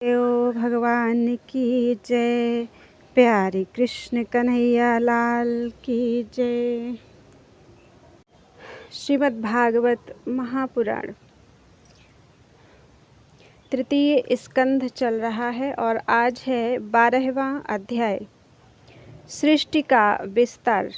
देव भगवान की जय। प्यारे कृष्ण कन्हैया लाल की जय। श्रीमद् भागवत महापुराण तृतीय स्कंध चल रहा है और आज है 12वां अध्याय, सृष्टि का विस्तार।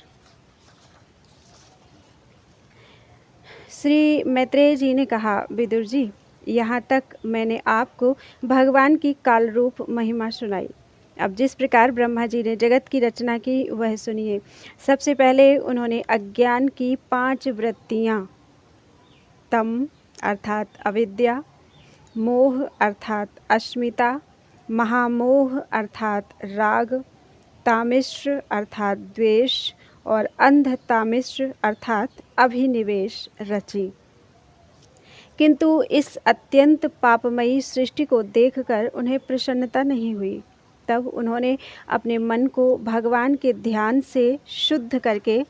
श्री मैत्रेय जी ने कहा, विदुर जी, यहाँ तक मैंने आपको भगवान की काल रूप महिमा सुनाई। अब जिस प्रकार ब्रह्मा जी ने जगत की रचना की वह सुनिए। सबसे पहले उन्होंने अज्ञान की 5 वृत्तियाँ, तम अर्थात अविद्या, मोह अर्थात अस्मिता, महामोह अर्थात राग, तामिश्र अर्थात द्वेष और अंधतामिश्र अर्थात अभिनिवेश रची। किंतु इस अत्यंत पापमयी सृष्टि को देखकर उन्हें प्रसन्नता नहीं हुई। तब उन्होंने अपने मन को भगवान के ध्यान से शुद्ध करके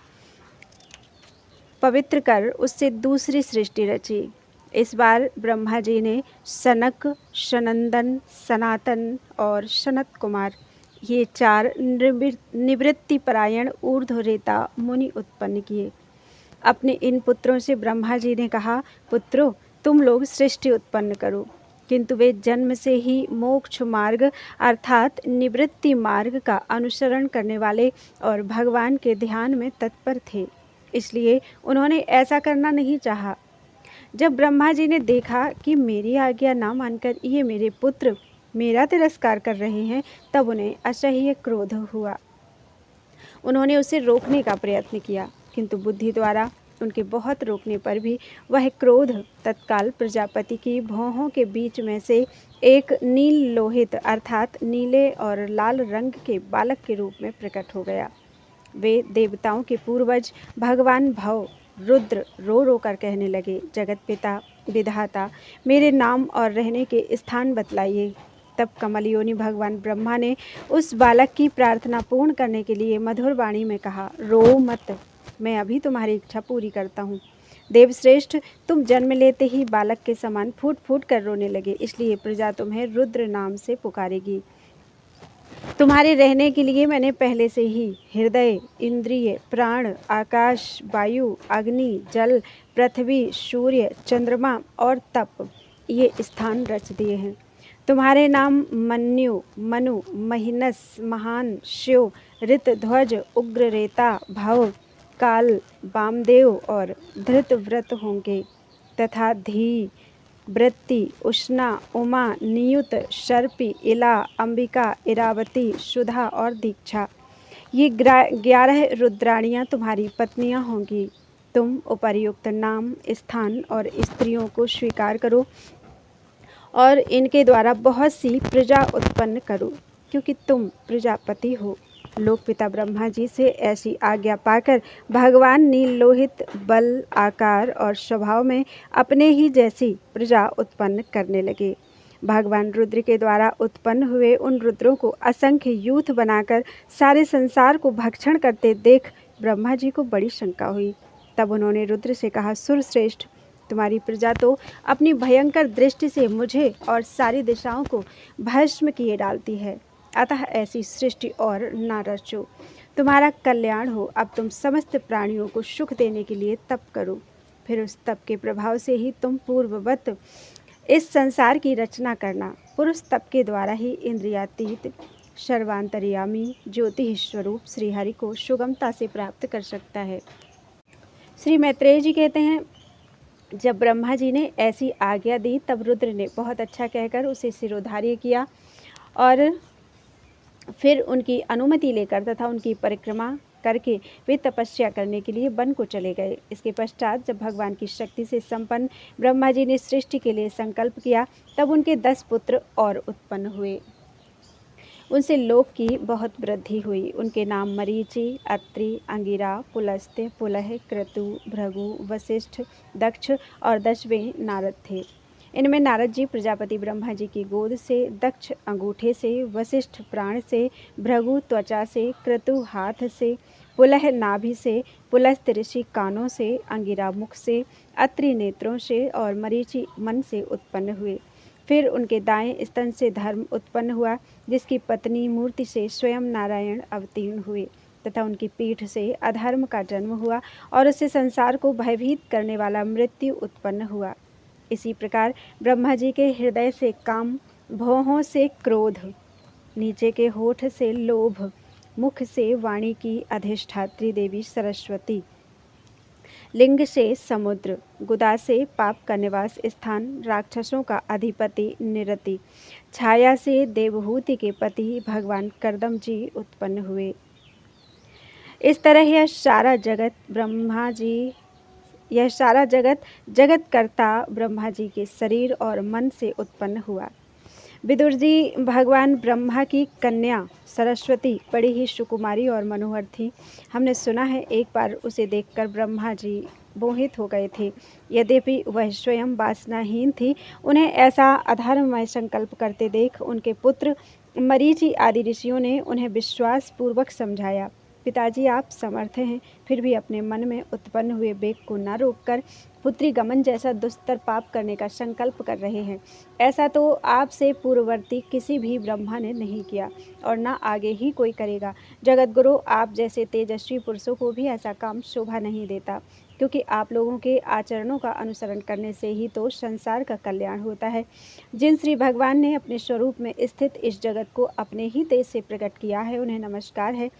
पवित्र कर उससे दूसरी सृष्टि रची। इस बार ब्रह्मा जी ने सनक, सनंदन, सनातन और सनत कुमार ये 4 निवृत्ति परायण ऊर्ध्वरेता मुनि उत्पन्न किए। अपने इन पुत्रों से ब्रह्मा जी ने कहा, पुत्रों, तुम लोग सृष्टि उत्पन्न करो। किंतु वे जन्म से ही मोक्ष मार्ग अर्थात निवृत्ति मार्ग का अनुसरण करने वाले और भगवान के ध्यान में तत्पर थे, इसलिए उन्होंने ऐसा करना नहीं चाहा। जब ब्रह्मा जी ने देखा कि मेरी आज्ञा ना मानकर ये मेरे पुत्र मेरा तिरस्कार कर रहे हैं, तब उन्हें असह्य क्रोध हुआ। उन्होंने उसे रोकने का प्रयत्न किया, किंतु बुद्धि द्वारा उनके बहुत रोकने पर भी वह क्रोध तत्काल प्रजापति की भौहों के बीच में से एक नील लोहित अर्थात नीले और लाल रंग के बालक के रूप में प्रकट हो गया। वे देवताओं के पूर्वज भगवान भव रुद्र रो रो कर कहने लगे, जगत पिता विधाता, मेरे नाम और रहने के स्थान बतलाइए। तब कमलयोनि भगवान ब्रह्मा ने उस बालक की प्रार्थना पूर्ण करने के लिए मधुर वाणी में कहा, रो मत, मैं अभी तुम्हारी इच्छा पूरी करता हूँ। देवश्रेष्ठ, तुम जन्म लेते ही बालक के समान फूट फूट कर रोने लगे, इसलिए प्रजा तुम्हें रुद्र नाम से पुकारेगी। तुम्हारे रहने के लिए मैंने पहले से ही हृदय, इंद्रिय, प्राण, आकाश, वायु, अग्नि, जल, पृथ्वी, सूर्य, चंद्रमा और तप ये स्थान रच दिए हैं। तुम्हारे नाम मन्यु, मनु, महिनस, महान, शिव, ऋतध्वज, उग्ररेता, भव, काल, वामदेव और धृतव्रत होंगे तथा धी, वृत्ति, उष्णा, उमा, नियुत, सर्पी, इला, अंबिका, इरावती, सुधा और दीक्षा ये 11 रुद्राणियाँ तुम्हारी पत्नियाँ होंगी। तुम उपर्युक्त नाम, स्थान और स्त्रियों को स्वीकार करो और इनके द्वारा बहुत सी प्रजा उत्पन्न करो, क्योंकि तुम प्रजापति हो। लोकपिता ब्रह्मा जी से ऐसी आज्ञा पाकर भगवान नील लोहित बल, आकार और स्वभाव में अपने ही जैसी प्रजा उत्पन्न करने लगे। भगवान रुद्र के द्वारा उत्पन्न हुए उन रुद्रों को असंख्य यूथ बनाकर सारे संसार को भक्षण करते देख ब्रह्मा जी को बड़ी शंका हुई। तब उन्होंने रुद्र से कहा, सुरश्रेष्ठ, तुम्हारी प्रजा तो अपनी भयंकर दृष्टि से मुझे और सारी दिशाओं को भस्म किए डालती है, अतः ऐसी सृष्टि और न रचो। तुम्हारा कल्याण हो। अब तुम समस्त प्राणियों को सुख देने के लिए तप करो, फिर उस तप के प्रभाव से ही तुम पूर्ववत इस संसार की रचना करना। पुरुष तप के द्वारा ही इंद्रियातीत सर्वांतर्यामी ज्योति स्वरूप श्रीहरि को सुगमता से प्राप्त कर सकता है। श्री मैत्रेय जी कहते हैं, जब ब्रह्मा जी ने ऐसी आज्ञा दी तब रुद्र ने बहुत अच्छा कहकर उसे सिरोधार्य किया और फिर उनकी अनुमति लेकर तथा उनकी परिक्रमा करके वे तपस्या करने के लिए वन को चले गए। इसके पश्चात जब भगवान की शक्ति से संपन्न ब्रह्मा जी ने सृष्टि के लिए संकल्प किया, तब उनके 10 पुत्र और उत्पन्न हुए। उनसे लोक की बहुत वृद्धि हुई। उनके नाम मरीचि, अत्रि, अंगिरा, पुलस्त्य, पुलह, क्रतु, भृगु, वशिष्ठ, दक्ष और 10वें नारद थे। इनमें नारद जी प्रजापति ब्रह्मा जी की गोद से, दक्ष अंगूठे से, वशिष्ठ प्राण से, भृगु त्वचा से, क्रतु हाथ से, पुलह नाभि से, पुलस्त्य ऋषि कानों से, अंगिरा मुख से, अत्रि नेत्रों से और मरीचि मन से उत्पन्न हुए। फिर उनके दाएं स्तन से धर्म उत्पन्न हुआ, जिसकी पत्नी मूर्ति से स्वयं नारायण अवतीर्ण हुए, तथा उनकी पीठ से अधर्म का जन्म हुआ और उससे संसार को भयभीत करने वाला मृत्यु उत्पन्न हुआ। इसी प्रकार ब्रह्मा जी के हृदय से काम, भौहों से क्रोध, नीचे के होठ से लोभ, मुख से वाणी की अधिष्ठात्री देवी सरस्वती, लिंग से समुद्र, गुदा से पाप का निवास स्थान, राक्षसों का अधिपति निरति, छाया से देवहूति के पति भगवान कर्दम जी उत्पन्न हुए। इस तरह यह सारा जगत जगतकर्ता ब्रह्मा जी के शरीर और मन से उत्पन्न हुआ। विदुर जी भगवान ब्रह्मा की कन्या सरस्वती बड़ी ही सुकुमारी और मनोहर थी। हमने सुना है एक बार उसे देखकर ब्रह्मा जी मोहित हो गए थे। यद्यपि वह स्वयं वासनाहीन थी, उन्हें ऐसा अधर्ममय संकल्प करते देख उनके पुत्र मरीचि आदि ऋषियों ने उन्हें विश्वास पूर्वक समझाया, पिताजी आप समर्थ हैं, फिर भी अपने मन में उत्पन्न हुए वेग को न रोककर पुत्री गमन जैसा दुस्तर पाप करने का संकल्प कर रहे हैं। ऐसा तो आपसे पूर्ववर्ती किसी भी ब्रह्मा ने नहीं किया और न आगे ही कोई करेगा। जगतगुरु, आप जैसे तेजस्वी पुरुषों को भी ऐसा काम शोभा नहीं देता, क्योंकि आप लोगों के आचरणों का अनुसरण करने से ही तो संसार का कल्याण होता है। जिन श्री भगवान ने अपने स्वरूप में स्थित इस जगत को अपने ही तेज से प्रकट किया है, उन्हें नमस्कार है।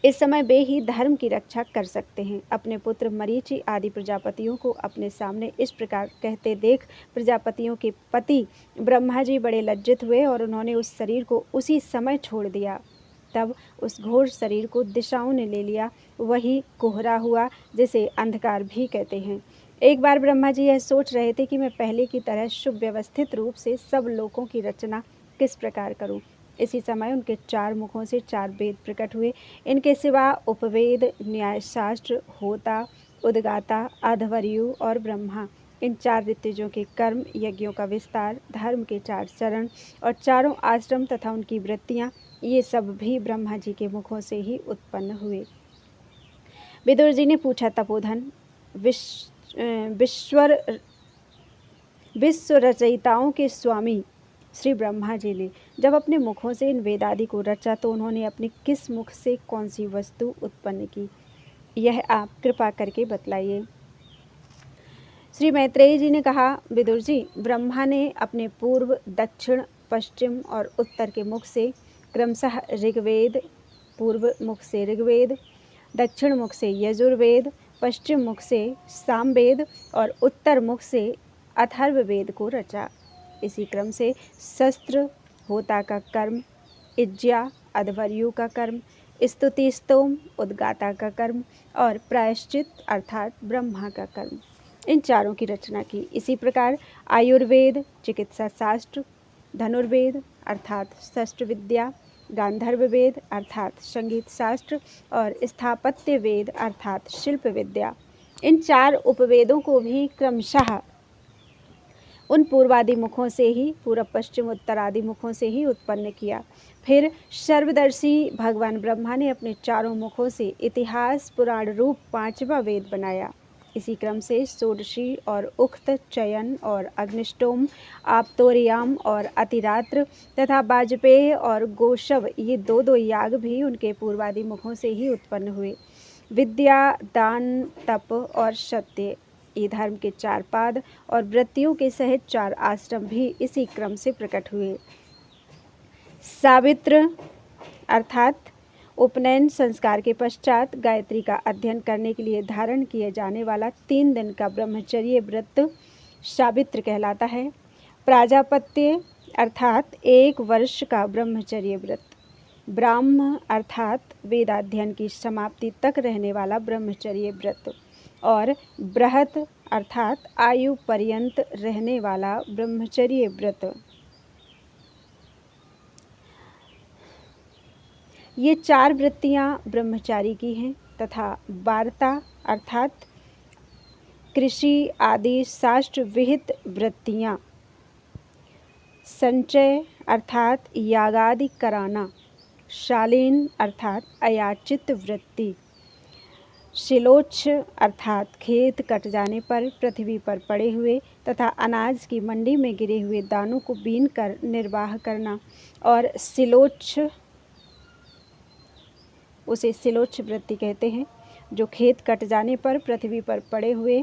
इस समय वे ही धर्म की रक्षा कर सकते हैं। अपने पुत्र मरीचि आदि प्रजापतियों को अपने सामने इस प्रकार कहते देख प्रजापतियों के पति ब्रह्मा जी बड़े लज्जित हुए और उन्होंने उस शरीर को उसी समय छोड़ दिया। तब उस घोर शरीर को दिशाओं ने ले लिया, वही कोहरा हुआ, जिसे अंधकार भी कहते हैं। एक बार ब्रह्मा जी यह सोच रहे थे कि मैं पहले की तरह सुव्यवस्थित रूप से सब लोकों की रचना किस प्रकार करूं। इसी समय उनके 4 मुखों से 4 वेद प्रकट हुए। इनके सिवा उपवेद, न्यायशास्त्र, होता, उद्गाता, अध्वर्यु और ब्रह्मा, इन 4 ऋतुजों के कर्म, यज्ञों का विस्तार, धर्म के 4 चरण और चारों आश्रम तथा उनकी वृत्तियाँ, ये सब भी ब्रह्मा जी के मुखों से ही उत्पन्न हुए। विदुर जी ने पूछा, तपोधन, विश्व रचयिताओं के स्वामी श्री ब्रह्मा जी ने जब अपने मुखों से इन वेदादि को रचा, तो उन्होंने अपने किस मुख से कौन सी वस्तु उत्पन्न की, यह आप कृपा करके बतलाइए। श्री मैत्रेयी जी ने कहा, विदुर जी, ब्रह्मा ने अपने पूर्व, दक्षिण, पश्चिम और उत्तर के मुख से क्रमशः ऋग्वेद, पूर्व मुख से ऋग्वेद, दक्षिण मुख से यजुर्वेद, पश्चिम मुख से सामवेद और उत्तर मुख से अथर्ववेद को रचा। इसी क्रम से शस्त्र, होता का कर्म, इज्जा, अध्वर्यु का कर्म, स्तुति स्तोम, उद्गाता का कर्म और प्रायश्चित अर्थात ब्रह्मा का कर्म, इन चारों की रचना की। इसी प्रकार आयुर्वेद, चिकित्सा शास्त्र, धनुर्वेद अर्थात शस्त्र विद्या, गांधर्व वेद अर्थात संगीत शास्त्र और स्थापत्य वेद अर्थात शिल्प विद्या, इन 4 उपवेदों को भी क्रमशः उन पूर्वादि मुखों से ही, पूर्व पश्चिम उत्तर आदि मुखों से ही उत्पन्न किया। फिर सर्वदर्शी भगवान ब्रह्मा ने अपने 4 मुखों से इतिहास पुराण रूप 5वां वेद बनाया। इसी क्रम से षोडशी और उक्त, चयन और अग्निष्टोम, आप्तोरियाम और अतिरात्र तथा वाजपेय और गोशव, ये 2-2 याग भी उनके पूर्वादि मुखों से ही उत्पन्न हुए। विद्या, दान, तप और सत्य, ये धर्म के 4 पाद और वृत्तियों के सहित 4 आश्रम भी इसी क्रम से प्रकट हुए। सावित्र अर्थात उपनयन संस्कार के पश्चात गायत्री का अध्ययन करने के लिए धारण किए जाने वाला 3 दिन का ब्रह्मचर्य व्रत सावित्र कहलाता है। प्राजापत्य अर्थात 1 वर्ष का ब्रह्मचर्य व्रत, ब्राह्म अर्थात वेदाध्ययन की समाप्ति तक रहने वाला ब्रह्मचर्य व्रत और बृहत अर्थात आयु पर्यंत रहने वाला ब्रह्मचर्य व्रत, ये 4 वृत्तियां ब्रह्मचारी की हैं तथा वार्ता अर्थात कृषि आदि शास्त्र विहित वृत्तियां, संचय अर्थात यागादि कराना, शालीन अर्थात अयाचित वृत्ति, शिलोच्छ अर्थात खेत कट जाने पर पृथ्वी पर पड़े हुए तथा अनाज की मंडी में गिरे हुए दानों को बीन कर निर्वाह करना, और शिलोच्छ, उसे शिलोच्छ वृत्ति कहते हैं, जो खेत कट जाने पर पृथ्वी पर पड़े हुए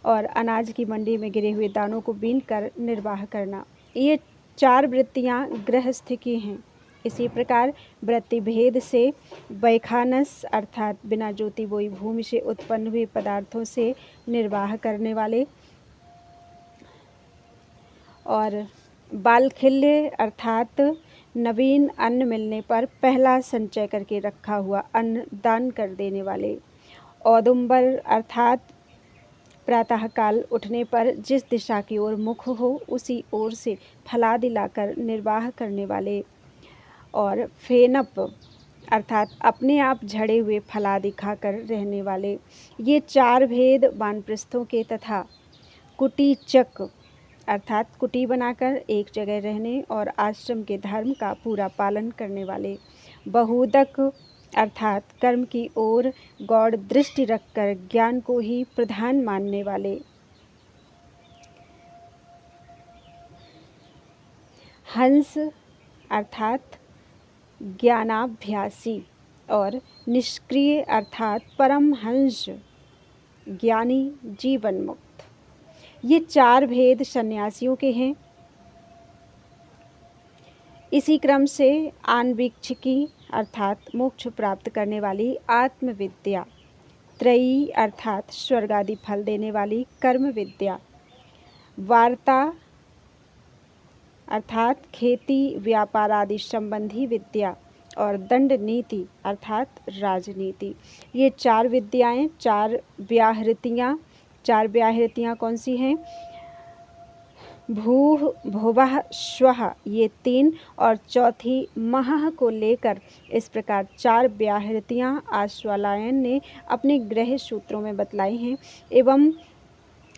और अनाज की मंडी में गिरे हुए दानों को बीन कर निर्वाह करना। ये 4 वृत्तियाँ गृहस्थ की हैं। इसी प्रकार वृत्ति भेद से वैखानस अर्थात बिना जोती बोई भूमि से उत्पन्न हुए पदार्थों से निर्वाह करने वाले, और बालखिल्य अर्थात नवीन अन्न मिलने पर पहला संचय करके रखा हुआ अन्न दान कर देने वाले, औदुंबर अर्थात प्रातःकाल उठने पर जिस दिशा की ओर मुख हो उसी ओर से फलादि लाकर निर्वाह करने वाले, और फेनप अर्थात अपने आप झड़े हुए फलादि खाकर रहने वाले। ये 4 भेद वानप्रस्थों के तथा कुटीचक अर्थात कुटी बनाकर एक जगह रहने और आश्रम के धर्म का पूरा पालन करने वाले, बहुदक अर्थात कर्म की ओर गौड़ दृष्टि रखकर ज्ञान को ही प्रधान मानने वाले, हंस अर्थात ज्ञानाभ्यासी, और निष्क्रिय अर्थात परमहंस ज्ञानी जीवन मुक्त। ये 4 भेद सन्यासियों के हैं। इसी क्रम से आन्वीक्षिकी अर्थात मोक्ष प्राप्त करने वाली आत्मविद्या, त्रयी अर्थात स्वर्ग आदि फल देने वाली कर्म विद्या, वार्ता अर्थात खेती व्यापार आदि संबंधी विद्या, और दंड नीति अर्थात राजनीति। ये 4 विद्याएं, 4 व्याहृतियाँ। 4 व्याहृतियाँ कौन सी हैं? भूः भुवः श्वः, ये 3, और चौथी महः को लेकर इस प्रकार 4 व्याहृतियाँ आश्वालायन ने अपने गृह सूत्रों में बतलाई हैं। एवं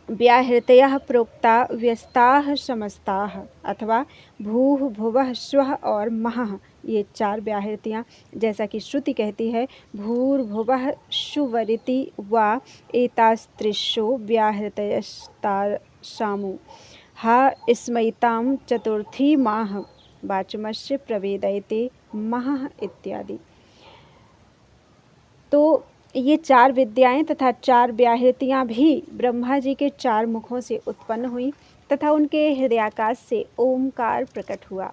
व्याहृतयः प्रोक्ता व्यस्ताः समस्ताः, अथवा भूः भुवः श्वः और महः, ये 4 व्याहृतियाँ, जैसा कि श्रुति कहती है, भूर्भुवः शुवरिति वा एतास्त्रिशो व्याहृतयस्तासामु हा स्मयितां चतुर्थी माह वाचमस्य प्रवेदयते महः इत्यादि। तो ये 4 विद्याएं तथा 4 व्याहृतियाँ भी ब्रह्मा जी के 4 मुखों से उत्पन्न हुई तथा उनके हृदयाकाश से ओमकार प्रकट हुआ।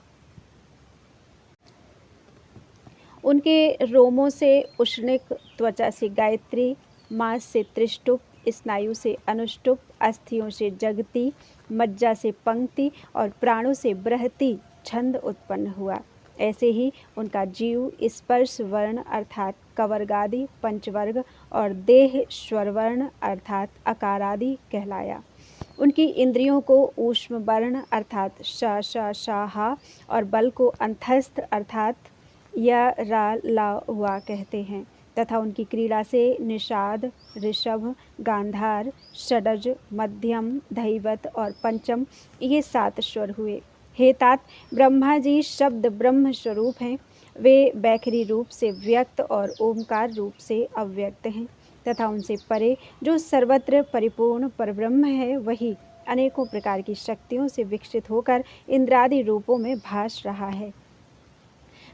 उनके रोमों से उष्णिक, त्वचा से गायत्री, मांस से त्रिष्टुप, स्नायु से अनुष्टुप, अस्थियों से जगती, मज्जा से पंक्ति और प्राणों से बृहति छंद उत्पन्न हुआ। ऐसे ही उनका जीव स्पर्श वर्ण अर्थात कवर्गादि पंचवर्ग और देह स्वरवर्ण अर्थात अकारादि कहलाया। उनकी इंद्रियों को ऊष्म वर्ण अर्थात श श श हा और बल को अंतस्थ अर्थात य रा ला वा कहते हैं तथा उनकी क्रीड़ा से निषाद, ऋषभ, गांधार, षडज, मध्यम, धैवत और पंचम ये 7 स्वर हुए। हे तात, ब्रह्मा जी शब्द ब्रह्म स्वरूप हैं। वे बैखरी रूप से व्यक्त और ओमकार रूप से अव्यक्त हैं तथा उनसे परे जो सर्वत्र परिपूर्ण परब्रह्म है वही अनेकों प्रकार की शक्तियों से विकसित होकर इंद्रादि रूपों में भास रहा है।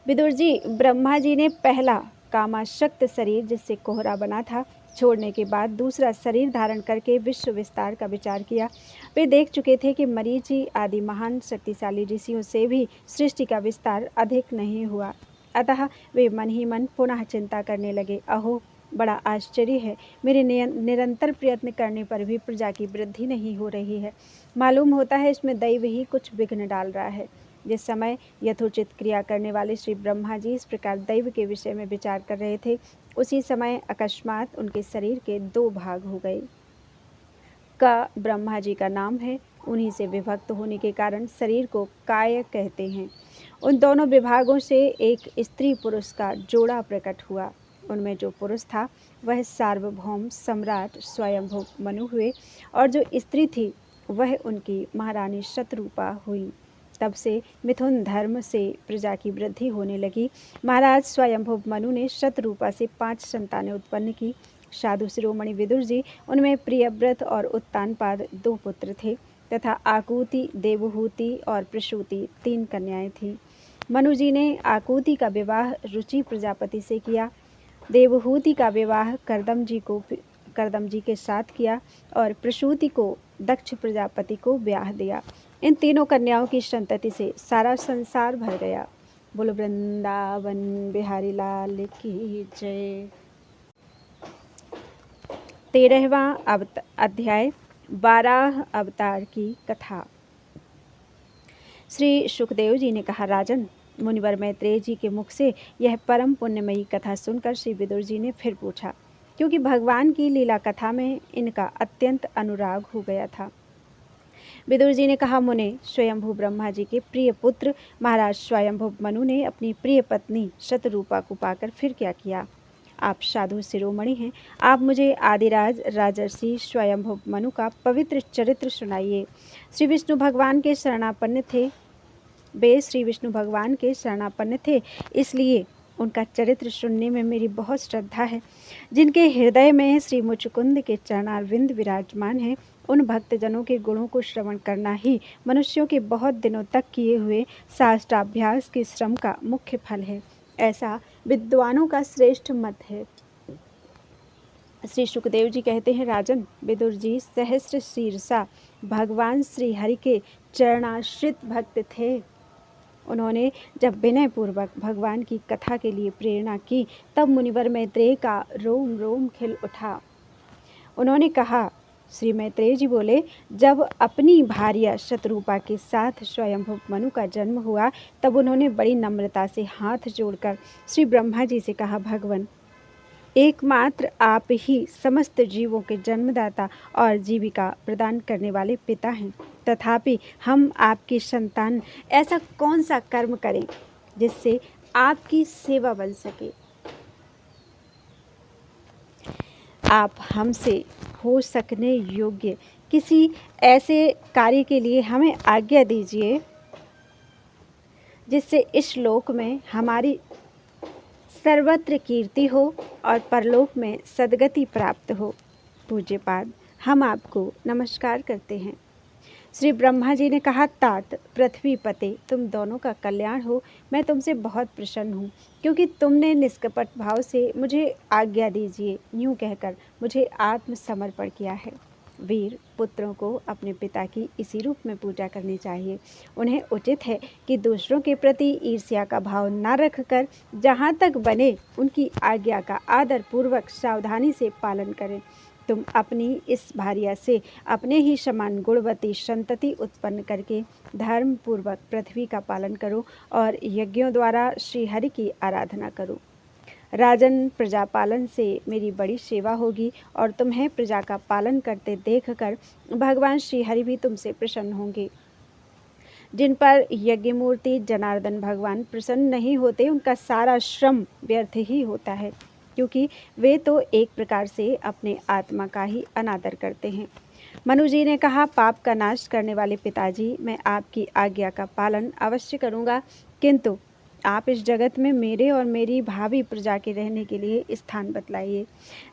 विदुर जी, ब्रह्मा जी ने पहला कामाशक्त शरीर जिससे कोहरा बना था छोड़ने के बाद दूसरा शरीर धारण करके विश्व विस्तार का विचार किया। वे देख चुके थे कि मरीचि आदि महान शक्तिशाली ऋषियों से भी सृष्टि का विस्तार अधिक नहीं हुआ। अतः वे मन ही मन पुनः चिंता करने लगे, अहो बड़ा आश्चर्य है, मेरे निरंतर प्रयत्न करने पर भी प्रजा की वृद्धि नहीं हो रही है। मालूम होता है इसमें दैव ही कुछ विघ्न डाल रहा है। जिस समय यथोचित क्रिया करने वाले श्री ब्रह्मा जी इस प्रकार दैव के विषय में विचार कर रहे थे, उसी समय अकस्मात उनके शरीर के 2 भाग हो गए। का ब्रह्मा जी का नाम है, उन्हीं से विभक्त होने के कारण शरीर को काय कहते हैं। उन दोनों विभागों से एक स्त्री पुरुष का जोड़ा प्रकट हुआ। उनमें जो पुरुष था वह सार्वभौम सम्राट स्वयंभू मनु हुए और जो स्त्री थी वह उनकी महारानी शतरूपा हुई। तब से मिथुन धर्म से प्रजा की वृद्धि होने लगी। महाराज स्वयंभू मनु ने शतरूपा से 5 संतानें उत्पन्न की साधु शिरोमणि विदुर जी, उनमें प्रियव्रत और उत्तानपाद 2 पुत्र थे तथा आकुति, देवहूति और प्रसूति 3 कन्याएं थीं। मनु जी ने आकुति का विवाह रुचि प्रजापति से किया, देवहूति का विवाह करदम जी के साथ किया और प्रसूति को दक्ष प्रजापति को ब्याह दिया। इन तीनों कन्याओं की संतति से सारा संसार भर गया। बोलो वृंदावन बिहारी लाल की जय। 13वां अध्याय 12 अवतार की कथा। श्री सुखदेव जी ने कहा, राजन, मुनिवर मैत्रेय जी के मुख से यह परम पुण्यमयी कथा सुनकर श्री विदुर जी ने फिर पूछा, क्योंकि भगवान की लीला कथा में इनका अत्यंत अनुराग हो गया था। विदुर जी ने कहा, मुने, स्वयंभू ब्रह्मा जी के प्रिय पुत्र महाराज स्वयंभू मनु ने अपनी प्रिय पत्नी शतरूपा को पाकर फिर क्या किया? आप साधु शिरोमणि हैं, आप मुझे आदिराज राजर्षि स्वयंभू मनु का पवित्र चरित्र सुनाइए। श्री विष्णु भगवान के शरणापन्न थे, इसलिए उनका चरित्र सुनने में मेरी बहुत श्रद्धा है। जिनके हृदय में श्री मुचकुंद के चरणारविंद विराजमान हैं, उन भक्तजनों के गुणों को श्रवण करना ही मनुष्यों के बहुत दिनों तक किए हुए शास्त्राभ्यास के श्रम का मुख्य फल है, ऐसा विद्वानों का श्रेष्ठ मत है। श्री सुखदेव जी कहते हैं, राजन, विदुर जी सहस्र शीर्षा भगवान श्री हरि के चरणाश्रित भक्त थे। उन्होंने जब विनय पूर्वक भगवान की कथा के लिए प्रेरणा की, तब मुनिवर मैत्रेय का रोम रोम खिल उठा। उन्होंने कहा, श्री मैत्रेय जी बोले, जब अपनी भार्या शतरूपा के साथ स्वयंभू मनु का जन्म हुआ, तब उन्होंने बड़ी नम्रता से हाथ जोड़कर श्री ब्रह्मा जी से कहा, भगवान, एकमात्र आप ही समस्त जीवों के जन्मदाता और जीविका प्रदान करने वाले पिता हैं, तथापि हम आपकी संतान ऐसा कौन सा कर्म करें जिससे आपकी सेवा बन सके? आप हमसे हो सकने योग्य किसी ऐसे कार्य के लिए हमें आज्ञा दीजिए जिससे इस लोक में हमारी सर्वत्र कीर्ति हो और परलोक में सद्गति प्राप्त हो। पूज्यपाद, हम आपको नमस्कार करते हैं। श्री ब्रह्मा जी ने कहा, तात, पृथ्वी पते, तुम दोनों का कल्याण हो। मैं तुमसे बहुत प्रसन्न हूँ, क्योंकि तुमने निष्कपट भाव से मुझे आज्ञा दीजिए यूँ कहकर मुझे आत्मसमर्पण किया है। वीर पुत्रों को अपने पिता की इसी रूप में पूजा करनी चाहिए। उन्हें उचित है कि दूसरों के प्रति ईर्ष्या का भाव न रखकर जहाँ तक बने उनकी आज्ञा का आदर पूर्वक सावधानी से पालन करें। तुम अपनी इस भार्या से अपने ही समान गुणवती संतति उत्पन्न करके धर्म पूर्वक पृथ्वी का पालन करो और यज्ञों द्वारा श्रीहरि की आराधना करो। राजन, प्रजा पालन से मेरी बड़ी सेवा होगी और तुम्हें प्रजा का पालन करते देखकर भगवान श्रीहरि भी तुमसे प्रसन्न होंगे। जिन पर यज्ञ मूर्ति जनार्दन भगवान प्रसन्न नहीं होते, उनका सारा श्रम व्यर्थ ही होता है, क्योंकि वे तो एक प्रकार से अपने आत्मा का ही अनादर करते हैं। मनु जी ने कहा, पाप का नाश करने वाले पिताजी, मैं आपकी आज्ञा का पालन अवश्य करूँगा, किंतु आप इस जगत में मेरे और मेरी भावी प्रजा के रहने के लिए स्थान बतलाइए।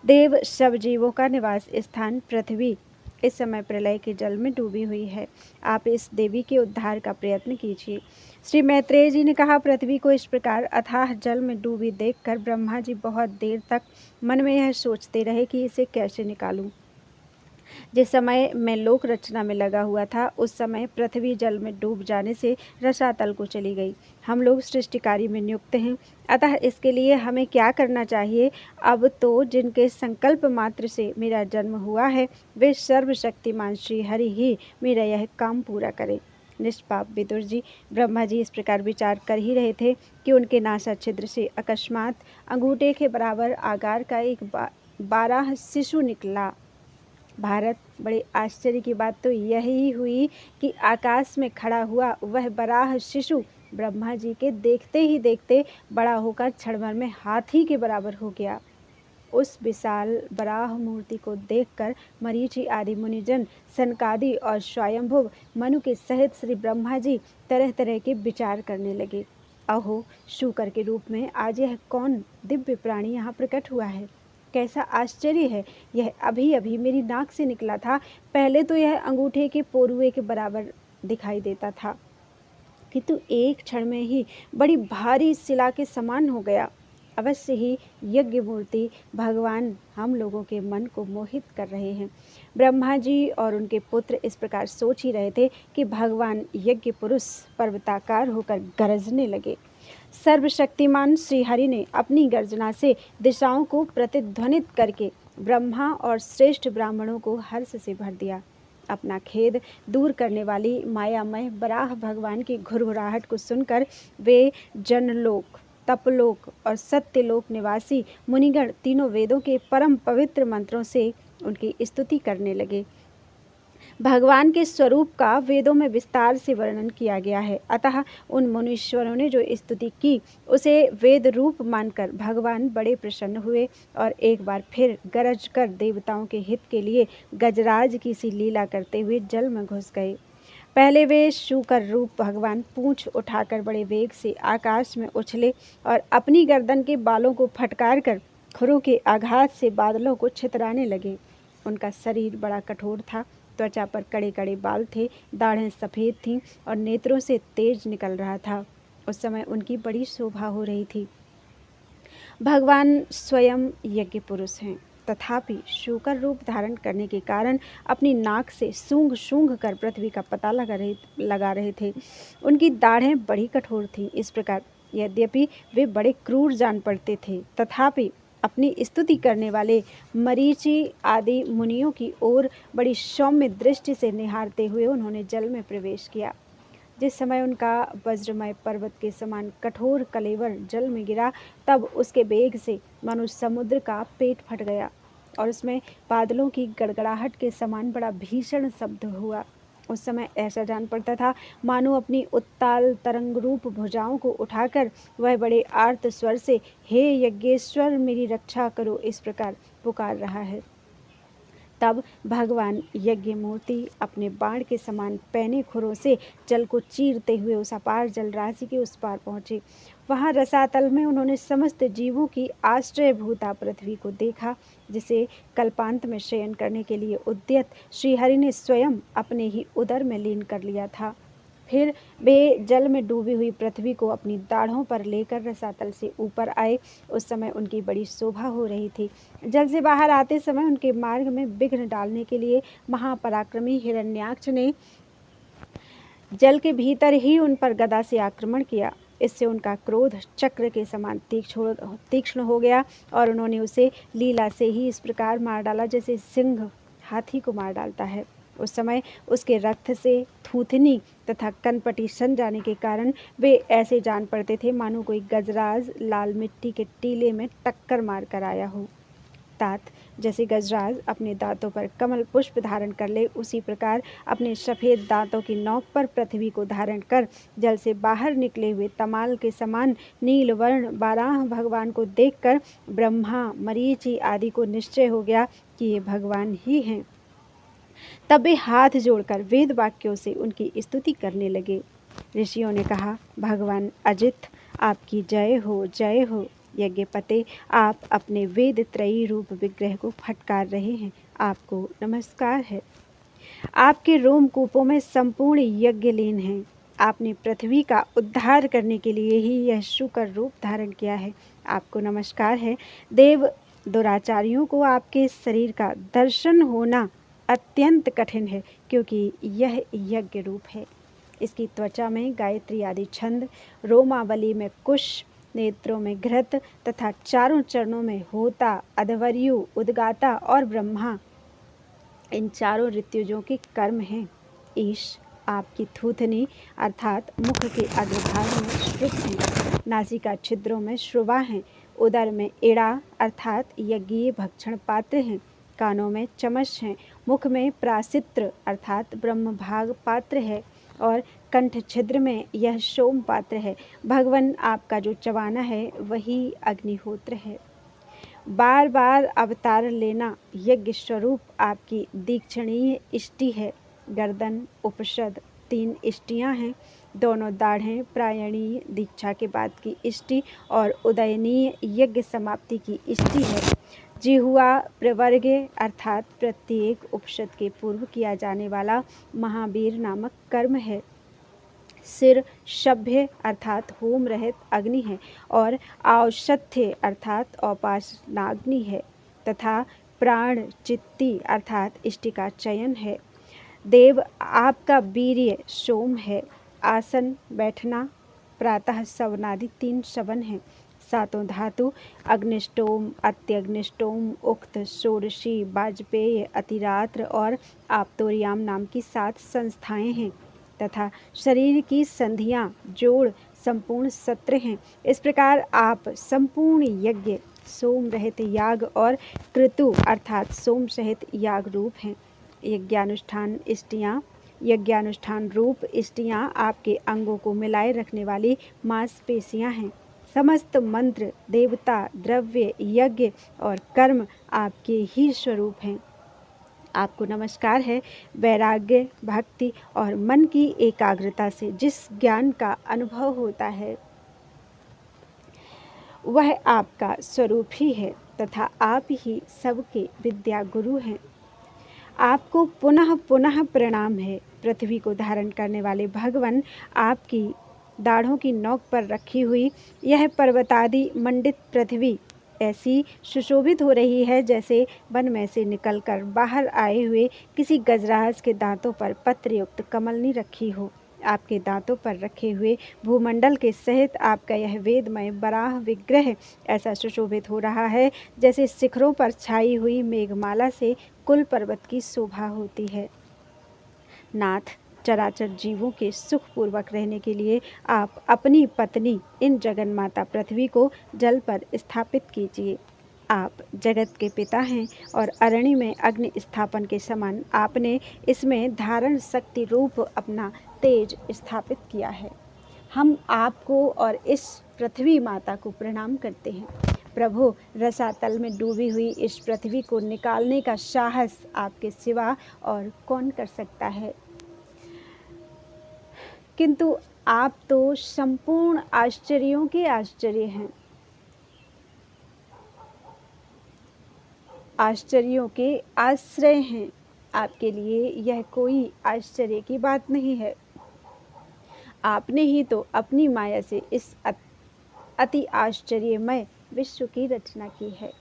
देव सब जीवों का निवास स्थान पृथ्वी इस समय प्रलय के जल में डूबी हुई है। आप इस देवी के उद्धार का प्रयत्न कीजिए। श्री मैत्रेय जी ने कहा, पृथ्वी को इस प्रकार अथाह जल में डूबी देखकर ब्रह्मा जी बहुत देर तक मन में यह सोचते रहे कि इसे कैसे निकालूं। जिस समय मैं लोक रचना में लगा हुआ था, उस समय पृथ्वी जल में डूब जाने से रसातल को चली गई। हम लोग सृष्टिकारी में नियुक्त हैं, अतः इसके लिए हमें क्या करना चाहिए? अब तो जिनके संकल्प मात्र से मेरा जन्म हुआ है, वे सर्वशक्तिमान श्री हरि ही मेरा यह काम पूरा करें। निष्पाप विदुर जी, ब्रह्मा जी इस प्रकार विचार कर ही रहे थे कि उनके नासा छिद्र से अकस्मात अंगूठे के बराबर आकार का एक 12 शिशु निकला। भारत, बड़े आश्चर्य की बात तो यही हुई कि आकाश में खड़ा हुआ वह बराह शिशु ब्रह्मा जी के देखते ही देखते बड़ा होकर क्षणभर में हाथी के बराबर हो गया। उस विशाल बराह मूर्ति को देखकर मरीचि आदि मुनिजन, सनकादि और स्वयंभुव मनु के सहित श्री ब्रह्मा जी तरह तरह के विचार करने लगे। अहो, शूकर के रूप में आज यह कौन दिव्य प्राणी यहाँ प्रकट हुआ है? कैसा आश्चर्य है, यह अभी अभी मेरी नाक से निकला था। पहले तो यह अंगूठे के पोरुए के बराबर दिखाई देता था, किंतु एक क्षण में ही बड़ी भारी शिला के समान हो गया। अवश्य ही यज्ञ मूर्ति भगवान हम लोगों के मन को मोहित कर रहे हैं। ब्रह्मा जी और उनके पुत्र इस प्रकार सोच ही रहे थे कि भगवान यज्ञ पुरुष पर्वताकार होकर गरजने लगे। सर्वशक्तिमान श्रीहरि ने अपनी गर्जना से दिशाओं को प्रतिध्वनित करके ब्रह्मा और श्रेष्ठ ब्राह्मणों को हर्ष से भर दिया। अपना खेद दूर करने वाली मायामय बराह भगवान की घुरघुराहट को सुनकर वे जनलोक, तपलोक और सत्यलोक निवासी मुनिगण तीनों वेदों के परम पवित्र मंत्रों से उनकी स्तुति करने लगे। भगवान के स्वरूप का वेदों में विस्तार से वर्णन किया गया है, अतः उन मुनीश्वरों ने जो स्तुति की उसे वेद रूप मानकर भगवान बड़े प्रसन्न हुए और एक बार फिर गरज कर देवताओं के हित के लिए गजराज की सी लीला करते हुए जल में घुस गए। पहले वे शूकर रूप भगवान पूंछ उठाकर बड़े वेग से आकाश में उछले और अपनी गर्दन के बालों को फटकार कर खुरों के आघात से बादलों को छितराने लगे। उनका शरीर बड़ा कठोर था, त्वचा पर कड़े कड़े बाल थे, दाढ़ें सफ़ेद थीं और नेत्रों से तेज निकल रहा था। उस समय उनकी बड़ी शोभा हो रही थी। भगवान स्वयं यज्ञ पुरुष हैं, तथापि शूकर रूप धारण करने के कारण अपनी नाक से सूंघ सूंघ कर पृथ्वी का पता लगा रहे थे। उनकी दाढ़ें बड़ी कठोर थीं। इस प्रकार यद्यपि वे बड़े क्रूर जान पड़ते थे, तथापि अपनी स्तुति करने वाले मरीचि आदि मुनियों की ओर बड़ी सौम्य दृष्टि से निहारते हुए उन्होंने जल में प्रवेश किया। जिस समय उनका वज्रमय पर्वत के समान कठोर कलेवर जल में गिरा, तब उसके वेग से मानो समुद्र का पेट फट गया और उसमें बादलों की गड़गड़ाहट के समान बड़ा भीषण शब्द हुआ। उस समय ऐसा जान पड़ता था मानो अपनी उत्ताल तरंग रूप भुजाओं को उठाकर वह बड़े आर्त स्वर से हे यज्ञेश्वर मेरी रक्षा करो इस प्रकार पुकार रहा है। तब भगवान यज्ञ मूर्ति अपने बाण के समान पैने खुरों से जल को चीरते हुए उस अपार जल राशि के उस पार पहुँचे। वहाँ रसातल में उन्होंने समस्त जीवों की आश्रयभूता पृथ्वी को देखा, जिसे कल्पांत में शयन करने के लिए उद्यत श्रीहरि ने स्वयं अपने ही उदर में लीन कर लिया था। फिर वे जल में डूबी हुई पृथ्वी को अपनी दाढ़ों पर लेकर रसातल से ऊपर आए। उस समय उनकी बड़ी शोभा हो रही थी। जल से बाहर आते समय उनके मार्ग में विघ्न डालने के लिए महापराक्रमी हिरण्याक्ष ने जल के भीतर ही उन पर गदा से आक्रमण किया। इससे उनका क्रोध चक्र के समान तीक्ष्ण हो गया और उन्होंने उसे लीला से ही इस प्रकार मार डाला जैसे सिंह हाथी को मार डालता है। उस समय उसके रक्त से थूथनी तथा कनपटी सन जाने के कारण वे ऐसे जान पड़ते थे मानो कोई गजराज लाल मिट्टी के टीले में टक्कर मार कर आया हो। तात जैसे गजराज अपने दांतों पर कमल पुष्प धारण कर ले, उसी प्रकार अपने सफ़ेद दांतों की नोक पर पृथ्वी को धारण कर जल से बाहर निकले हुए तमाल के समान नील वर्ण बाराह भगवान को देखकर ब्रह्मा मरीचि आदि को निश्चय हो गया कि ये भगवान ही हैं। तब वे हाथ जोड़कर वेद वाक्यों से उनकी स्तुति करने लगे। ऋषियों ने कहा, भगवान अजित आपकी जय हो, जय हो। यज्ञपते आप अपने वेद त्रयी रूप विग्रह को फटकार रहे हैं, आपको नमस्कार है। आपके रोमकूपों में संपूर्ण यज्ञ लीन हैं। आपने पृथ्वी का उद्धार करने के लिए ही यह शूकर रूप धारण किया है, आपको नमस्कार है। देव दुराचारियों को आपके शरीर का दर्शन होना अत्यंत कठिन है, क्योंकि यह यज्ञ रूप है। इसकी त्वचा में गायत्री आदि छंद, रोमावली में कुश, नेत्रों में घृत तथा चारों चरणों में होता, अधवर्यु, उद्गाता और ब्रह्मा, इन चारों ऋत्विजों के कर्म हैं। ईश आपकी थूथनी अर्थात मुख के अग्रभाग में श्रुत हैं, नासिका छिद्रों में श्रुवा हैं, उदर में एड़ा अर्थात यज्ञीय भक्षण पात्र हैं, कानों में चमश हैं, मुख में प्रासित्र अर्थात ब्रह्म भाग पात्र है और कंठ छिद्र में यह सोम पात्र है। भगवान आपका जो चवाना है वही अग्निहोत्र है। बार बार अवतार लेना यज्ञ स्वरूप आपकी दीक्षणीय इष्टि है। गर्दन उपसद 3 इष्टियाँ हैं, दोनों दाढ़ें प्रायणीय दीक्षा के बाद की इष्टि और उदयनीय यज्ञ समाप्ति की इष्टि है। जिह्वा प्रवर्ग्य अर्थात प्रत्येक उपनिषद के पूर्व किया जाने वाला महावीर नामक कर्म है। सिर शभ्य अर्थात होम रहित अग्नि है और औषध्य अर्थात औपासनाग्नि है तथा प्राण चित्ती अर्थात इष्टि का चयन है। देव आपका वीर्य सोम है। आसन बैठना प्रातः सवनादि 3 शवन है। सातों धातु अग्निष्टोम अत्यग्निष्टोम उक्त षोडशी वाजपेय अतिरात्र और आप्तोरियाम नाम की 7 संस्थाएं हैं तथा शरीर की संधियां जोड़ संपूर्ण 17 हैं। इस प्रकार आप संपूर्ण यज्ञ सोम रहित याग और क्रतु अर्थात सोम सहित याग रूप हैं। यज्ञानुष्ठान रूप इष्टियाँ आपके अंगों को मिलाए रखने वाली मांसपेशियाँ हैं। समस्त मंत्र देवता द्रव्य यज्ञ और कर्म आपके ही स्वरूप हैं। आपको नमस्कार है। वैराग्य भक्ति और मन की एकाग्रता से जिस ज्ञान का अनुभव होता है वह आपका स्वरूप ही है तथा आप ही सबके विद्या गुरु हैं। आपको पुनः पुनः प्रणाम है। पृथ्वी को धारण करने वाले भगवान आपकी दाढ़ों की नोक पर रखी हुई यह पर्वतादि मंडित पृथ्वी ऐसी सुशोभित हो रही है जैसे वन में से निकलकर बाहर आए हुए किसी गजराज के दांतों पर पत्रयुक्त कमलनी रखी हो। आपके दांतों पर रखे हुए भूमंडल के सहित आपका यह वेदमय बराह विग्रह ऐसा सुशोभित हो रहा है जैसे शिखरों पर छाई हुई मेघमाला से कुल पर्वत की शोभा होती है। नाथ, चराचर जीवों के सुखपूर्वक रहने के लिए आप अपनी पत्नी इन जगन माता पृथ्वी को जल पर स्थापित कीजिए। आप जगत के पिता हैं और अरण्य में अग्नि स्थापन के समान आपने इसमें धारण शक्ति रूप अपना तेज स्थापित किया है। हम आपको और इस पृथ्वी माता को प्रणाम करते हैं। प्रभु, रसातल में डूबी हुई इस पृथ्वी को निकालने का साहस आपके सिवा और कौन कर सकता है? किंतु आप तो संपूर्ण आश्चर्यों के आश्चर्य हैं। आश्चर्यों के आश्रय हैं। आपके लिए यह कोई आश्चर्य की बात नहीं है। आपने ही तो अपनी माया से इस अति आश्चर्यमय विश्व की रचना की है।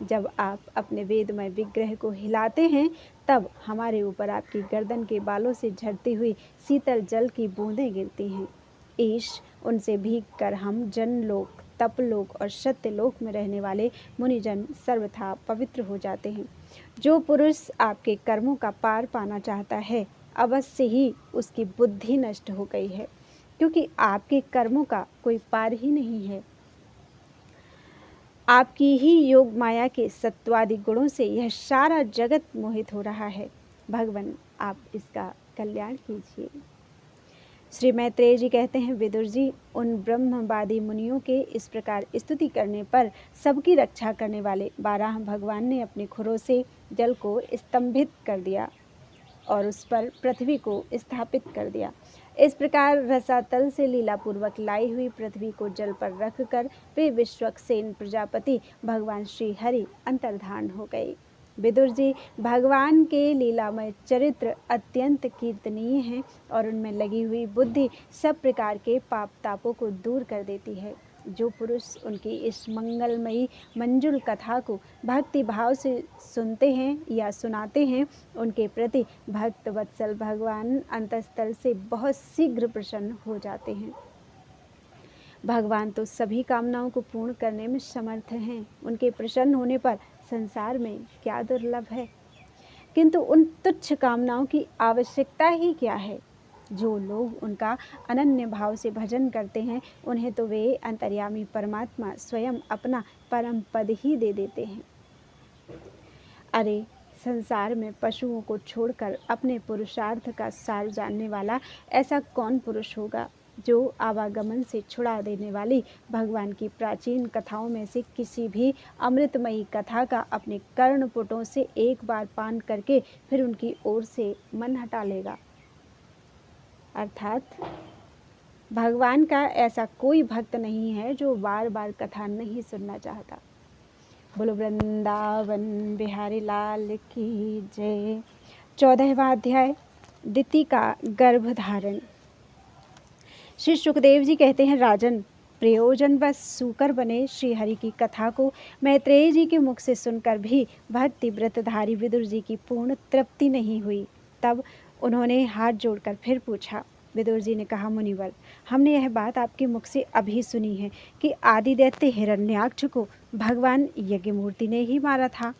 जब आप अपने वेदमय विग्रह को हिलाते हैं तब हमारे ऊपर आपकी गर्दन के बालों से झरती हुई शीतल जल की बूंदें गिरती हैं। ईश उनसे भीग कर हम जनलोक तपलोक और सत्यलोक में रहने वाले मुनिजन सर्वथा पवित्र हो जाते हैं। जो पुरुष आपके कर्मों का पार पाना चाहता है अवश्य ही उसकी बुद्धि नष्ट हो गई है, क्योंकि आपके कर्मों का कोई पार ही नहीं है। आपकी ही योग माया के सत्वादि गुणों से यह सारा जगत मोहित हो रहा है। भगवान, आप इसका कल्याण कीजिए। श्री मैत्रेय जी कहते हैं, विदुर जी, उन ब्रह्मवादी मुनियों के इस प्रकार स्तुति करने पर सबकी रक्षा करने वाले बारह भगवान ने अपने खुरों से जल को स्तंभित कर दिया और उस पर पृथ्वी को स्थापित कर दिया। इस प्रकार रसातल से लीलापूर्वक लाई हुई पृथ्वी को जल पर रखकर वे विश्वक्सेन प्रजापति भगवान श्री हरि अंतर्धान हो गए। विदुर जी, भगवान के लीलामय चरित्र अत्यंत कीर्तनीय हैं और उनमें लगी हुई बुद्धि सब प्रकार के पाप तापों को दूर कर देती है। जो पुरुष उनकी इस मंगलमयी मंजुल कथा को भक्ति भाव से सुनते हैं या सुनाते हैं, उनके प्रति भक्त वत्सल भगवान अंतःस्थल से बहुत शीघ्र प्रसन्न हो जाते हैं। भगवान तो सभी कामनाओं को पूर्ण करने में समर्थ हैं। उनके प्रसन्न होने पर संसार में क्या दुर्लभ है। किंतु उन तुच्छ कामनाओं की आवश्यकता ही क्या है। जो लोग उनका अनन्य भाव से भजन करते हैं उन्हें तो वे अंतर्यामी परमात्मा स्वयं अपना परम पद ही दे देते हैं। अरे, संसार में पशुओं को छोड़कर अपने पुरुषार्थ का सार जानने वाला ऐसा कौन पुरुष होगा जो आवागमन से छुड़ा देने वाली भगवान की प्राचीन कथाओं में से किसी भी अमृतमयी कथा का अपने कर्णपुटों से एक बार पान करके फिर उनकी ओर से मन हटा लेगा। अर्थात भगवान का ऐसा कोई भक्त नहीं है जो बार बार कथा नहीं सुनना चाहता। बोलो वृंदावन बिहारी लाल की जय। 14वां अध्याय, दिति का गर्भधारण। श्री सुखदेव जी कहते हैं, राजन, प्रयोजन बस सूकर बने श्री हरि की कथा को मैत्रेय जी के मुख से सुनकर भी भक्ति व्रतधारी विदुर जी की पूर्ण तृप्ति नहीं हुई। तब उन्होंने हाथ जोड़कर फिर पूछा। विदुर जी ने कहा, मुनिवर, हमने यह बात आपके मुख से अभी सुनी है कि आदि दैत्य हिरण्याक्ष को भगवान यज्ञमूर्ति ने ही मारा था।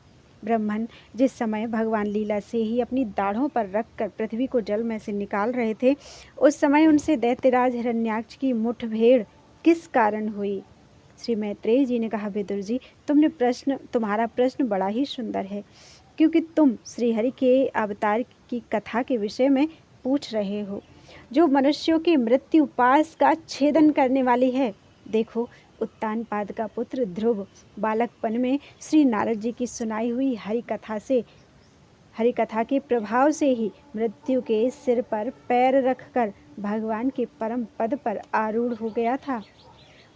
ब्रह्मन जिस समय भगवान लीला से ही अपनी दाढ़ों पर रखकर पृथ्वी को जल में से निकाल रहे थे, उस समय उनसे दैत्यराज हिरण्याक्ष की मुठभेड़ किस कारण हुई? श्री मैत्रेय जी ने कहा, विदुर जी, तुम्हारा प्रश्न बड़ा ही सुंदर है, क्योंकि तुम श्रीहरि के अवतार की कथा के विषय में पूछ रहे हो, जो मनुष्यों के मृत्यु पास का छेदन करने वाली है। देखो, उत्तानपाद का पुत्र ध्रुव बालकपन में श्री नारद जी की सुनाई हुई हरि कथा के प्रभाव से ही मृत्यु के सिर पर पैर रखकर भगवान के परम पद पर आरूढ़ हो गया था।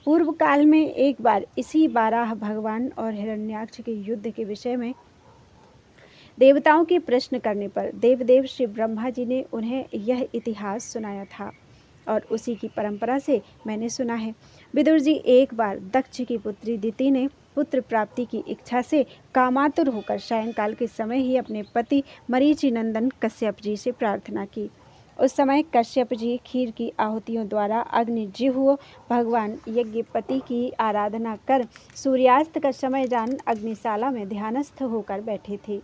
पूर्व काल में एक बार इसी बाराह भगवान और हिरण्याक्ष के युद्ध के विषय में देवताओं के प्रश्न करने पर देवदेव श्री ब्रह्मा जी ने उन्हें यह इतिहास सुनाया था और उसी की परंपरा से मैंने सुना है। विदुर जी, एक बार दक्ष की पुत्री दिति ने पुत्र प्राप्ति की इच्छा से कामातुर होकर सायंकाल के समय ही अपने पति मरीचि नंदन कश्यप जी से प्रार्थना की। उस समय कश्यप जी खीर की आहुतियों द्वारा अग्निजिह्व भगवान यज्ञपति की आराधना कर सूर्यास्त का समय जान अग्निशाला में ध्यानस्थ होकर बैठे थे।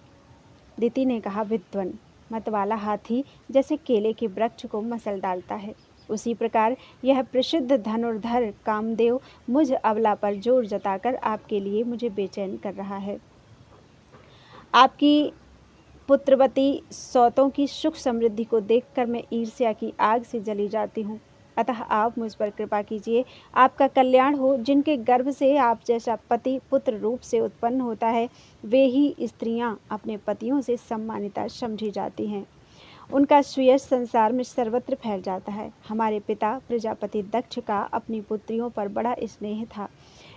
दिति ने कहा, विद्वन, मतवाला हाथी जैसे केले के वृक्ष को मसल डालता है, उसी प्रकार यह प्रसिद्ध धनुर्धर कामदेव मुझ अबला पर जोर जताकर आपके लिए मुझे बेचैन कर रहा है। आपकी पुत्रवती सौतों की सुख समृद्धि को देखकर मैं ईर्ष्या की आग से जली जाती हूँ। अतः आप मुझ पर कृपा कीजिए, आपका कल्याण हो। जिनके गर्भ से आप जैसा पति पुत्र रूप से उत्पन्न होता है, वे ही स्त्रियां अपने पतियों से सम्मानिता समझी जाती हैं। उनका सुयश संसार में सर्वत्र फैल जाता है। हमारे पिता प्रजापति दक्ष का अपनी पुत्रियों पर बड़ा स्नेह था।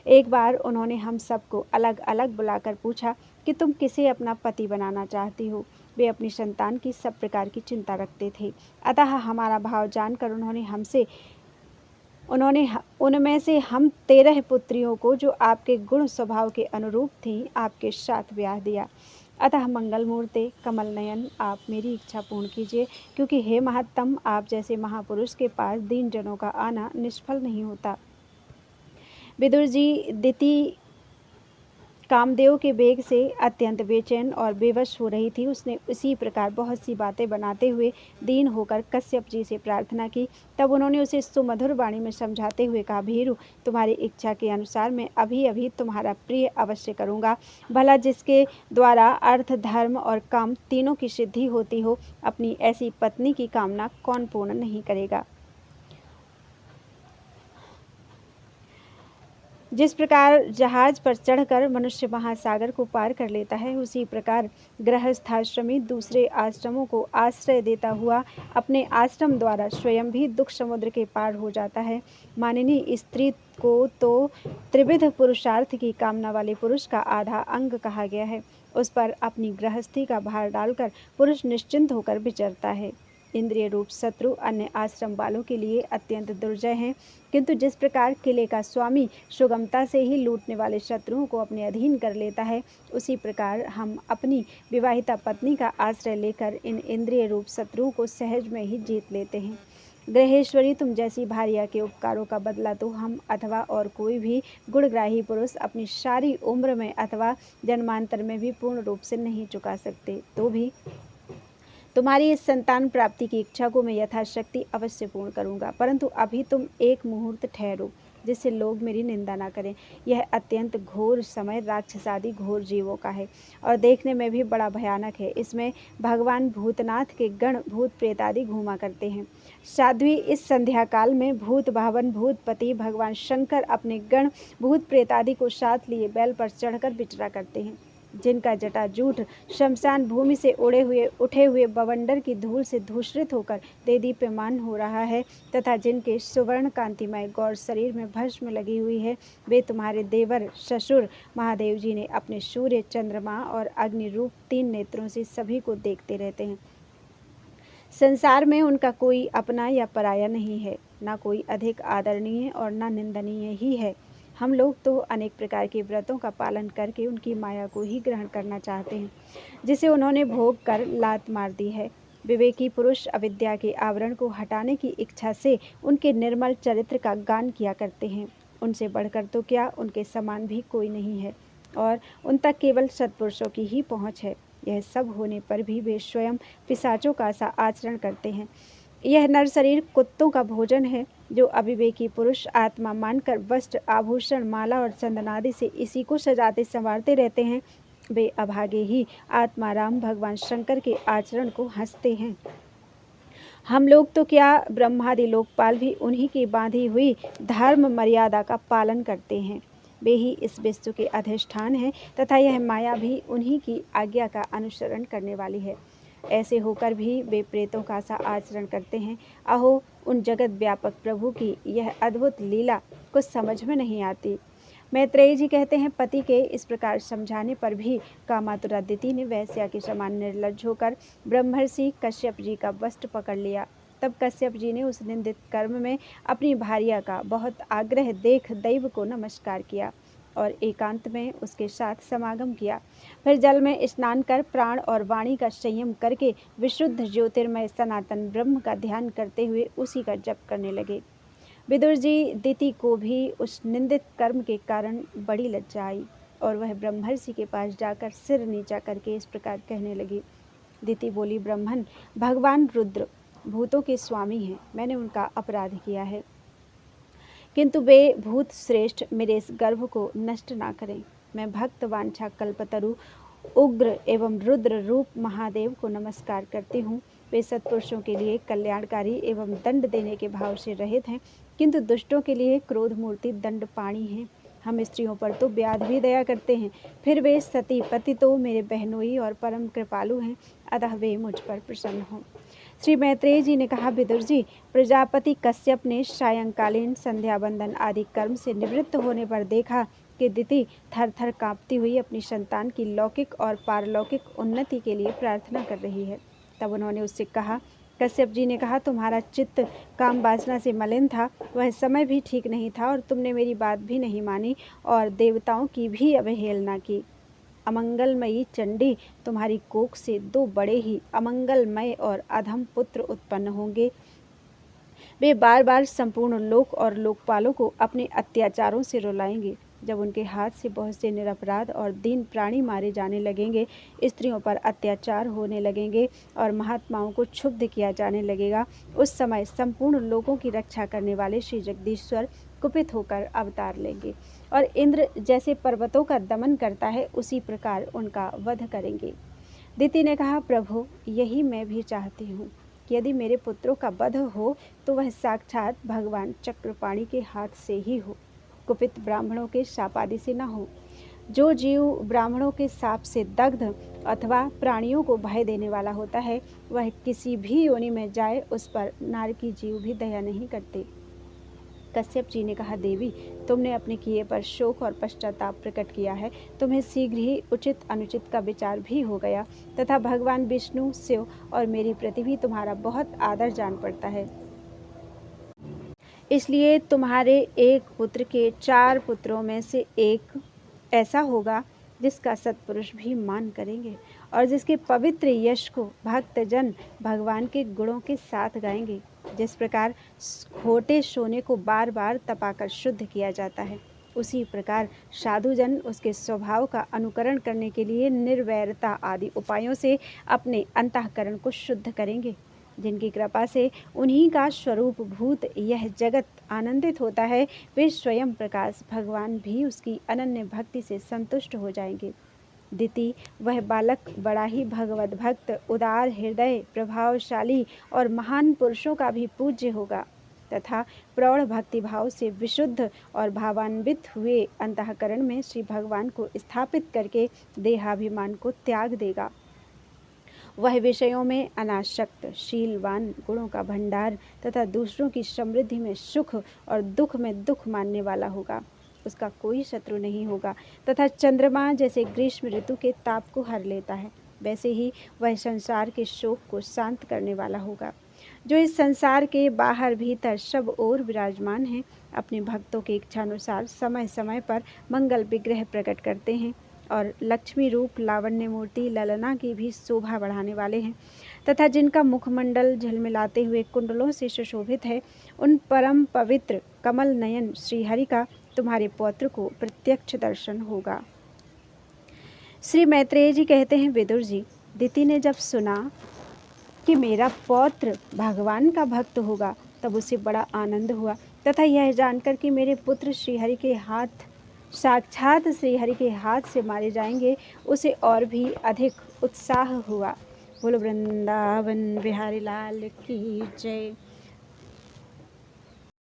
एक बार उन्होंने हम सबको अलग अलग बुलाकर पूछा कि तुम किसे अपना पति बनाना चाहती हो। वे अपनी संतान की सब प्रकार की चिंता रखते थे। अतः हमारा भाव जानकर उन्होंने उनमें से हम 13 पुत्रियों को, जो आपके गुण स्वभाव के अनुरूप थीं, आपके साथ ब्याह दिया। अतः मंगल मूर्ते कमल नयन, आप मेरी इच्छा पूर्ण कीजिए, क्योंकि हे महत्तम, आप जैसे महापुरुष के पास दीन जनों का आना निष्फल नहीं होता। विदुर जी, दिति कामदेव के वेग से अत्यंत बेचैन और बेवश हो रही थी। उसने उसी प्रकार बहुत सी बातें बनाते हुए दीन होकर कश्यप जी से प्रार्थना की। तब उन्होंने उसे सुमधुर वाणी में समझाते हुए कहा, भीरु, तुम्हारी इच्छा के अनुसार मैं अभी अभी तुम्हारा प्रिय अवश्य करूँगा। भला जिसके द्वारा अर्थ, धर्म और काम तीनों की सिद्धि होती हो, अपनी ऐसी पत्नी की कामना कौन पूर्ण नहीं करेगा। जिस प्रकार जहाज पर चढ़कर मनुष्य महासागर को पार कर लेता है, उसी प्रकार गृहस्थाश्रमी दूसरे आश्रमों को आश्रय देता हुआ अपने आश्रम द्वारा स्वयं भी दुख समुद्र के पार हो जाता है। मानिनी स्त्री को तो त्रिविध पुरुषार्थ की कामना वाले पुरुष का आधा अंग कहा गया है। उस पर अपनी गृहस्थी का भार डालकर पुरुष निश्चिंत होकर विचरता है। इंद्रिय रूप शत्रु अन्य आश्रम वालों के लिए अत्यंत दुर्जय हैं, किंतु जिस प्रकार किले का स्वामी सुगमता से ही लूटने वाले शत्रुओं को अपने अधीन कर लेता है, उसी प्रकार हम अपनी विवाहिता पत्नी का आश्रय लेकर इन इंद्रिय रूप शत्रुओं को सहज में ही जीत लेते हैं। गृहेश्वरी, तुम जैसी भार्या के उपकारों का बदला तो हम अथवा और कोई भी गुणग्राही पुरुष अपनी सारी उम्र में अथवा जन्मांतर में भी पूर्ण रूप से नहीं चुका सकते। तो भी तुम्हारी इस संतान प्राप्ति की इच्छा को मैं यथाशक्ति अवश्य पूर्ण करूंगा, परंतु अभी तुम एक मुहूर्त ठहरो, जिससे लोग मेरी निंदा न करें। यह अत्यंत घोर समय राक्षसादि घोर जीवों का है और देखने में भी बड़ा भयानक है। इसमें भगवान भूतनाथ के गण भूत प्रेत आदि घूमा करते हैं। साध्वी, इस संध्या काल में भूत भावन भूतपति भगवान शंकर अपने गण भूत प्रेत आदि को साथ लिए बैल पर चढ़कर विचरा करते हैं। जिनका जटाजूट शमशान भूमि से उठे हुए बवंडर की धूल से धूषरित होकर देदीप्यमान हो रहा है तथा जिनके सुवर्ण कांतिमय गौर शरीर में भस्म लगी हुई है, वे तुम्हारे देवर ससुर महादेव जी ने अपने सूर्य, चंद्रमा और अग्नि रूप 3 नेत्रों से सभी को देखते रहते हैं। संसार में उनका कोई अपना या पराया नहीं है, ना कोई अधिक आदरणीय और ना निंदनीय ही है। हम लोग तो अनेक प्रकार के व्रतों का पालन करके उनकी माया को ही ग्रहण करना चाहते हैं, जिसे उन्होंने भोग कर लात मार दी है। विवेकी पुरुष अविद्या के आवरण को हटाने की इच्छा से उनके निर्मल चरित्र का गान किया करते हैं। उनसे बढ़कर तो क्या, उनके समान भी कोई नहीं है और उन तक केवल सत्पुरुषों की ही पहुँच है। यह सब होने पर भी वे स्वयं पिशाचों का सा आचरण करते हैं। यह नर शरीर कुत्तों का भोजन है। जो अविवेकी पुरुष आत्मा मानकर वस्त्र, आभूषण, माला और चंदनादि से इसी को सजाते संवारते रहते हैं, वे अभागे ही आत्मा राम भगवान शंकर के आचरण को हंसते हैं। हम लोग तो क्या, ब्रह्मादि लोकपाल भी उन्हीं की बांधी हुई धर्म मर्यादा का पालन करते हैं। वे ही इस विश्व के अधिष्ठान हैं तथा यह माया भी उन्हीं की आज्ञा का अनुसरण करने वाली है। ऐसे होकर भी वे प्रेतों का सा आचरण करते हैं। अहो, उन जगत व्यापक प्रभु की यह अद्भुत लीला कुछ समझ में नहीं आती। मैत्रेय जी कहते हैं, पति के इस प्रकार समझाने पर भी कामातुर अदिति ने वैश्या के समान निर्लज्ज होकर ब्रह्मर्षि कश्यप जी का वस्त्र पकड़ लिया। तब कश्यप जी ने उस निंदित कर्म में अपनी भार्या का बहुत आग्रह देख दैव को नमस्कार किया और एकांत में उसके साथ समागम किया। फिर जल में स्नान कर प्राण और वाणी का संयम करके विशुद्ध ज्योतिर्मय सनातन ब्रह्म का ध्यान करते हुए उसी का जप करने लगे। विदुर जी दिति को भी उस निंदित कर्म के कारण बड़ी लज्जा आई और वह ब्रह्मर्षि के पास जाकर सिर नीचा करके इस प्रकार कहने लगी। दिति बोली, ब्रह्मन, भगवान रुद्र भूतों के स्वामी हैं, मैंने उनका अपराध किया है, किंतु वे भूत श्रेष्ठ मेरे इस गर्भ को नष्ट ना करें। मैं भक्त वांछा कल्पतरु उग्र एवं रुद्र रूप महादेव को नमस्कार करती हूँ। वे सत्पुरुषों के लिए कल्याणकारी एवं दंड देने के भाव से रहित हैं, किंतु दुष्टों के लिए क्रोध मूर्ति दंड पाणी हैं। हम स्त्रियों पर तो व्याध भी दया करते हैं, फिर वे सती पति तो मेरे बहनोई और परम कृपालु हैं, अतः वे मुझ पर प्रसन्न हों। श्री मैत्रेय जी ने कहा, विदुर जी, प्रजापति कश्यप ने सायंकालीन संध्या बंदन आदि कर्म से निवृत्त होने पर देखा कि दिति थर थर कांपती हुई अपनी संतान की लौकिक और पारलौकिक उन्नति के लिए प्रार्थना कर रही है। तब उन्होंने उससे कहा, कश्यप जी ने कहा, तुम्हारा चित्त काम वासना से मलिन था, वह समय भी ठीक नहीं था और तुमने मेरी बात भी नहीं मानी और देवताओं की भी अवहेलना की। अमंगलमयी चंडी, तुम्हारी कोख से 2 बड़े ही अमंगलमय और अधम पुत्र उत्पन्न होंगे। वे बार बार संपूर्ण लोक और लोकपालों को अपने अत्याचारों से रुलाएंगे। जब उनके हाथ से बहुत से निरपराध और दीन प्राणी मारे जाने लगेंगे, स्त्रियों पर अत्याचार होने लगेंगे और महात्माओं को क्षुब्ध किया जाने लगेगा, उस समय संपूर्ण लोगों की रक्षा करने वाले श्री जगदीश्वर कुपित होकर अवतार लेंगे और इंद्र जैसे पर्वतों का दमन करता है, उसी प्रकार उनका वध करेंगे। दिति ने कहा, प्रभु, यही मैं भी चाहती हूँ कि यदि मेरे पुत्रों का वध हो तो वह साक्षात भगवान चक्रपाणि के हाथ से ही हो, कुपित ब्राह्मणों के शाप आदि से न हो। जो जीव ब्राह्मणों के शाप से दग्ध अथवा प्राणियों को भय देने वाला होता है, वह किसी भी योनि में जाए, उस पर नारकी जीव भी दया नहीं करते। कश्यप जी ने कहा, देवी, तुमने अपने किए पर शोक और पश्चाताप प्रकट किया है, तुम्हें शीघ्र ही उचित अनुचित का विचार भी हो गया तथा भगवान विष्णु, शिव और मेरी प्रति भी तुम्हारा बहुत आदर जान पड़ता है। इसलिए तुम्हारे एक पुत्र के 4 पुत्रों में से एक ऐसा होगा जिसका सत्पुरुष भी मान करेंगे और जिसके पवित्र यश को भक्तजन भगवान के गुणों के साथ गाएंगे। जिस प्रकार खोटे सोने को बार बार तपाकर शुद्ध किया जाता है, उसी प्रकार साधुजन उसके स्वभाव का अनुकरण करने के लिए निर्वैरता आदि उपायों से अपने अंतःकरण को शुद्ध करेंगे। जिनकी कृपा से उन्हीं का स्वरूप भूत यह जगत आनंदित होता है, वे स्वयं प्रकाश भगवान भी उसकी अनन्य भक्ति से संतुष्ट हो जाएंगे। दिति, वह बालक बड़ा ही भगवत भक्त, उदार हृदय, प्रभावशाली और महान पुरुषों का भी पूज्य होगा। तथा प्रौढ़ भक्तिभाव से विशुद्ध और भावान्वित हुए अंतःकरण में श्री भगवान को स्थापित करके देहाभिमान को त्याग देगा। वह विषयों में अनासक्त, शीलवान, गुणों का भंडार तथा दूसरों की समृद्धि में सुख और दुख में दुख मानने वाला होगा। उसका कोई शत्रु नहीं होगा तथा चंद्रमा जैसे ग्रीष्म ऋतु के ताप को हर लेता है, वैसे ही वह संसार के शोक को शांत करने वाला होगा। जो इस संसार के बाहर भीतर सब ओर विराजमान हैं, अपने भक्तों के इच्छानुसार समय समय पर मंगल विग्रह प्रकट करते हैं और लक्ष्मी रूप लावण्य मूर्ति ललना की भी शोभा बढ़ाने वाले हैं तथा जिनका मुखमंडल झिलमिलाते हुए कुंडलों से सुशोभित है, उन परम पवित्र कमल नयन श्रीहरि का तुम्हारे पौत्र को प्रत्यक्ष दर्शन होगा। श्री मैत्रेय जी कहते हैं, विदुर जी, दिति ने जब सुना कि मेरा पौत्र भगवान का भक्त होगा तब उसे बड़ा आनंद हुआ तथा यह जानकर कि मेरे पुत्र श्रीहरि के हाथ साक्षात श्रीहरि के हाथ से मारे जाएंगे, उसे और भी अधिक उत्साह हुआ। बोलो वृंदावन बिहारी लाल की जय।